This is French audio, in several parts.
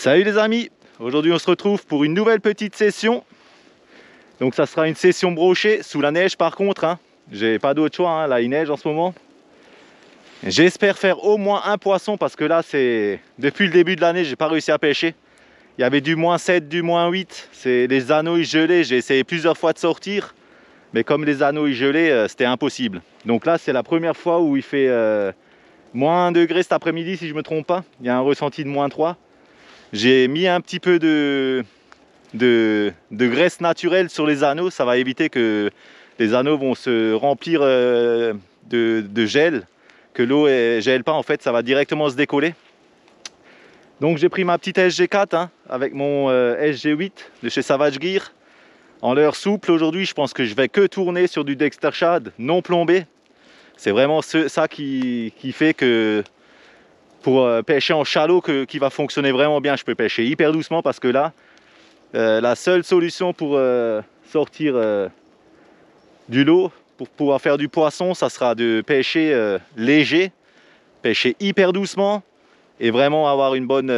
Salut les amis, aujourd'hui on se retrouve pour une nouvelle petite session. Donc ça sera une session brochée sous la neige par contre, hein. J'ai pas d'autre choix, hein. Là il neige en ce moment. J'espère faire au moins un poisson parce que là c'est depuis le début de l'année j'ai pas réussi à pêcher. Il y avait du -7, du -8, c'est les anneaux gelés, j'ai essayé plusieurs fois de sortir. Mais comme les anneaux gelés, c'était impossible. Donc là c'est la première fois où il fait -1 degré cet après-midi si je me trompe pas. Il y a un ressenti de -3. J'ai mis un petit peu de graisse naturelle sur les anneaux, ça va éviter que les anneaux vont se remplir de gel, que l'eau ne gèle pas en fait, ça va directement se décoller. Donc j'ai pris ma petite SG4 hein, avec mon SG8 de chez Savage Gear. En leurre souple aujourd'hui, je pense que je vais que tourner sur du Dexter Shad non plombé. C'est vraiment ça qui fait que pour pêcher en shallow qui va fonctionner vraiment bien. Je peux pêcher hyper doucement parce que là, la seule solution pour sortir du lot, pour pouvoir faire du poisson, ça sera de pêcher léger, pêcher hyper doucement et vraiment avoir une bonne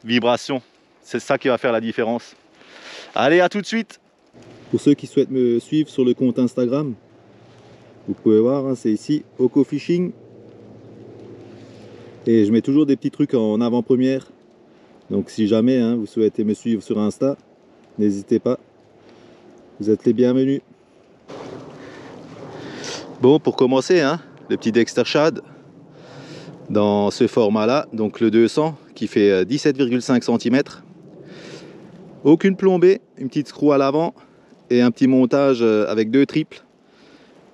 vibration. C'est ça qui va faire la différence. Allez, à tout de suite. Pour ceux qui souhaitent me suivre sur le compte Instagram, vous pouvez voir, hein, c'est ici, Oko Fishing. Et je mets toujours des petits trucs en avant-première. Donc si jamais hein, vous souhaitez me suivre sur Insta, n'hésitez pas. Vous êtes les bienvenus. Bon, pour commencer, hein, le petit Dexter Shad dans ce format-là, donc le 200 qui fait 17,5 cm. Aucune plombée, une petite screw à l'avant et un petit montage avec 2 triples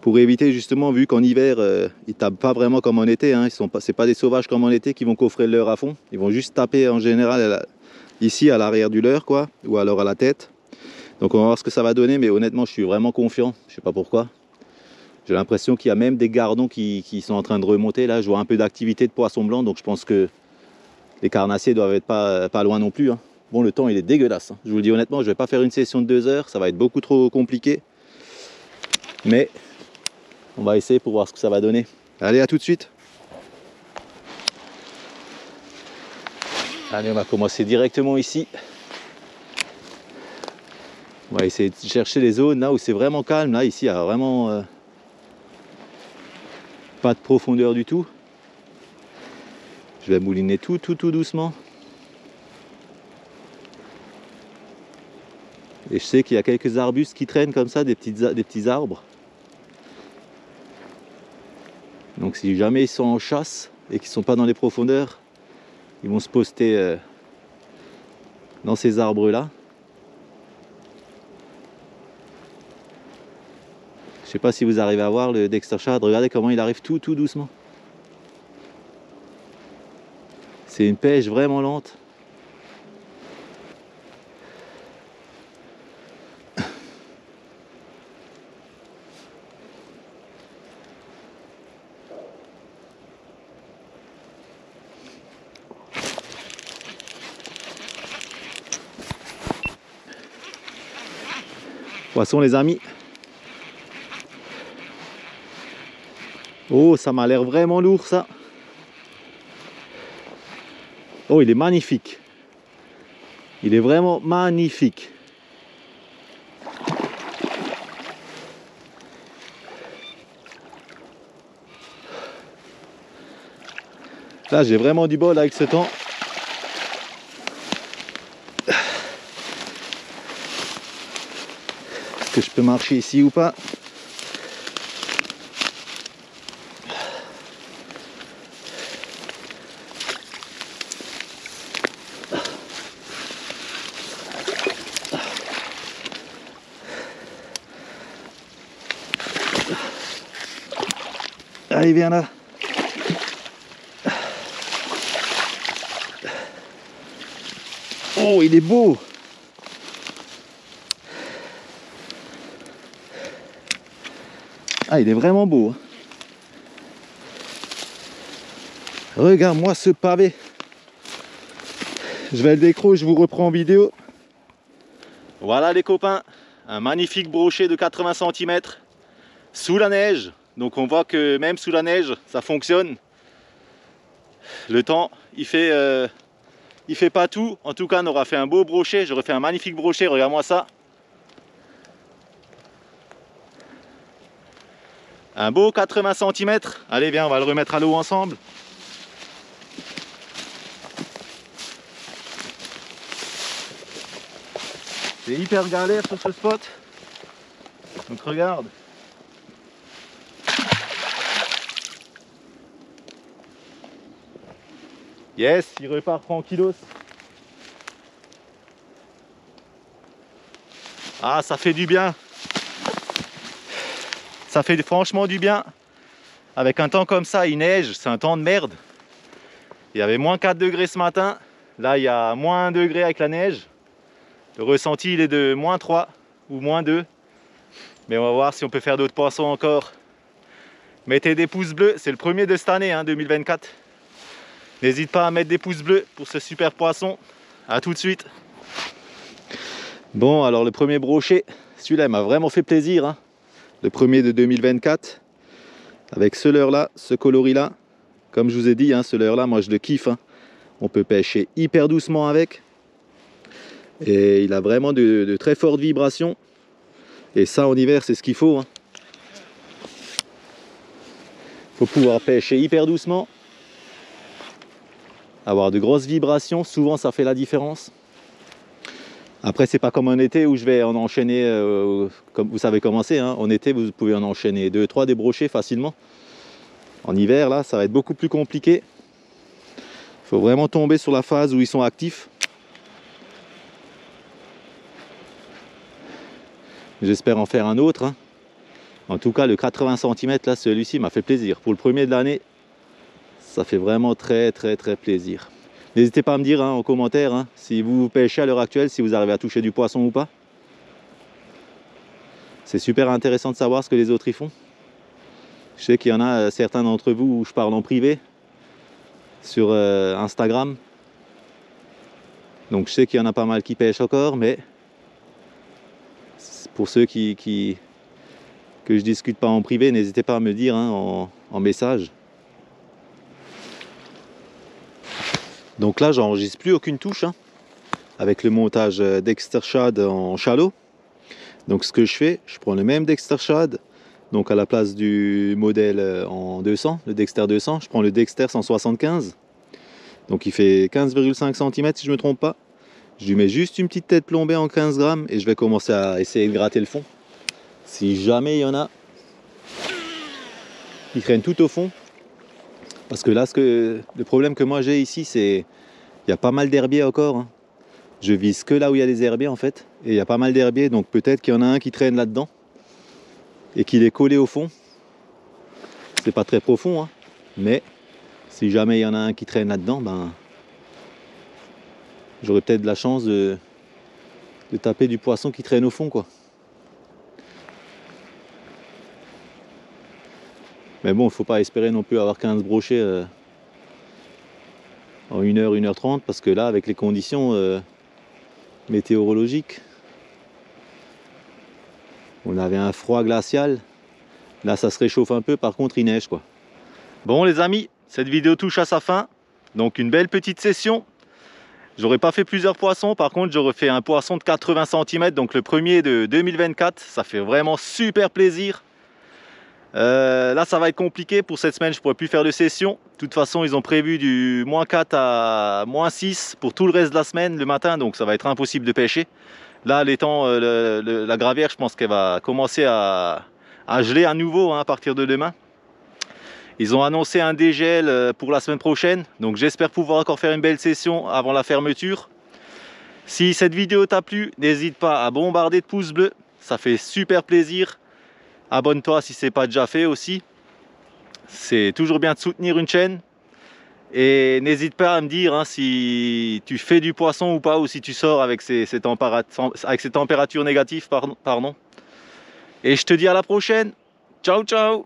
pour éviter justement, vu qu'en hiver ils tapent pas vraiment comme en été, hein, c'est pas des sauvages comme en été qui vont coffrer le leurre à fond, ils vont juste taper en général ici à l'arrière du leurre quoi, ou alors à la tête. Donc on va voir ce que ça va donner, mais honnêtement je suis vraiment confiant, je sais pas pourquoi. J'ai l'impression qu'il y a même des gardons qui sont en train de remonter là, je vois un peu d'activité de poisson blanc, donc je pense que les carnassiers doivent être pas loin non plus, hein. Bon, le temps il est dégueulasse, hein. Je vous le dis honnêtement, je vais pas faire une session de 2 heures, ça va être beaucoup trop compliqué, mais on va essayer pour voir ce que ça va donner. Allez, à tout de suite. Allez, on va commencer directement ici. On va essayer de chercher les zones là où c'est vraiment calme. Là, ici, il n'y a vraiment pas de profondeur du tout. Je vais mouliner tout doucement. Et je sais qu'il y a quelques arbustes qui traînent comme ça, des petits arbres. Donc si jamais ils sont en chasse et qu'ils ne sont pas dans les profondeurs, ils vont se poster dans ces arbres-là. Je ne sais pas si vous arrivez à voir le Dexter Shad, regardez comment il arrive tout doucement. C'est une pêche vraiment lente. Poisson les amis. Oh, ça m'a l'air vraiment lourd ça. Oh, il est magnifique. Il est vraiment magnifique. Là, j'ai vraiment du bol avec ce temps. Est-ce que je peux marcher ici ou pas? Allez, viens là. Oh, il est beau. Ah, il est vraiment beau. Regarde-moi ce pavé. Je vais le décro, je vous reprends en vidéo. Voilà les copains, un magnifique brochet de 80 cm sous la neige. Donc on voit que même sous la neige, ça fonctionne. Le temps, il fait il fait pas tout. En tout cas, on aura fait un beau brochet. J'aurais fait un magnifique brochet, regarde-moi ça. Un beau 80 cm. Allez, viens, on va le remettre à l'eau ensemble. C'est hyper galère sur ce spot. Donc regarde. Yes, il repart tranquillos. Ah, ça fait du bien. Ça fait franchement du bien. Avec un temps comme ça, il neige, c'est un temps de merde. Il y avait moins 4 degrés ce matin. Là, il y a moins 1 degré avec la neige. Le ressenti, il est de moins 3 ou moins 2. Mais on va voir si on peut faire d'autres poissons encore. Mettez des pouces bleus, c'est le premier de cette année, 2024. N'hésite pas à mettre des pouces bleus pour ce super poisson. A tout de suite. Bon, alors le premier brochet, celui-là, il m'a vraiment fait plaisir. Le premier de 2024. Avec ce leurre-là, ce coloris-là. Comme je vous ai dit, ce leurre-là, moi je le kiffe. On peut pêcher hyper doucement avec. Et il a vraiment de très fortes vibrations. Et ça, en hiver, c'est ce qu'il faut. Faut pouvoir pêcher hyper doucement. Avoir de grosses vibrations, souvent ça fait la différence. Après, c'est pas comme en été où je vais en enchaîner, comme vous savez comment c'est. En été, vous pouvez en enchaîner 2-3 des brochets facilement. En hiver, là, ça va être beaucoup plus compliqué. Il faut vraiment tomber sur la phase où ils sont actifs. J'espère en faire un autre. En tout cas, le 80 cm, là, celui-ci m'a fait plaisir. Pour le premier de l'année, ça fait vraiment très plaisir. N'hésitez pas à me dire en commentaire si vous pêchez à l'heure actuelle, si vous arrivez à toucher du poisson ou pas. C'est super intéressant de savoir ce que les autres y font. Je sais qu'il y en a certains d'entre vous où je parle en privé sur Instagram. Donc je sais qu'il y en a pas mal qui pêchent encore, mais pour ceux que je discute pas en privé, n'hésitez pas à me dire en message. Donc là, j'enregistre plus aucune touche avec le montage Dexter Shad en shallow. Donc ce que je fais, je prends le même Dexter Shad, donc à la place du modèle en 200, le Dexter 200, je prends le Dexter 175. Donc il fait 15,5 cm si je ne me trompe pas. Je lui mets juste une petite tête plombée en 15 grammes et je vais commencer à essayer de gratter le fond. Si jamais il y en a qui traînent tout au fond. Parce que là, le problème que moi j'ai ici, c'est il y a pas mal d'herbiers encore. Je vise que là où il y a des herbiers en fait. Et il y a pas mal d'herbiers, donc peut-être qu'il y en a un qui traîne là-dedans. Et qu'il est collé au fond. C'est pas très profond, mais si jamais il y en a un qui traîne là-dedans, j'aurai peut-être de la chance de taper du poisson qui traîne au fond, quoi. Mais bon, il ne faut pas espérer non plus avoir 15 brochets en 1h, 1h30, parce que là, avec les conditions météorologiques, on avait un froid glacial. Là, ça se réchauffe un peu, par contre, il neige, quoi. Bon, les amis, cette vidéo touche à sa fin. Donc, une belle petite session. J'aurais pas fait plusieurs poissons, par contre, j'aurais fait un poisson de 80 cm, donc le premier de 2024. Ça fait vraiment super plaisir. Là ça va être compliqué pour cette semaine, je pourrais plus faire de session. De toute façon ils ont prévu du -4 à -6 pour tout le reste de la semaine le matin, donc ça va être impossible de pêcher. Là l'étang, la gravière, je pense qu'elle va commencer à geler à nouveau à partir de demain. Ils ont annoncé un dégel pour la semaine prochaine, donc j'espère pouvoir encore faire une belle session avant la fermeture. Si cette vidéo t'a plu, n'hésite pas à bombarder de pouces bleus, ça fait super plaisir. Abonne-toi si ce n'est pas déjà fait aussi. C'est toujours bien de soutenir une chaîne. Et n'hésite pas à me dire si tu fais du poisson ou pas, ou si tu sors avec ces températures négatives. Pardon. Et je te dis à la prochaine. Ciao, ciao.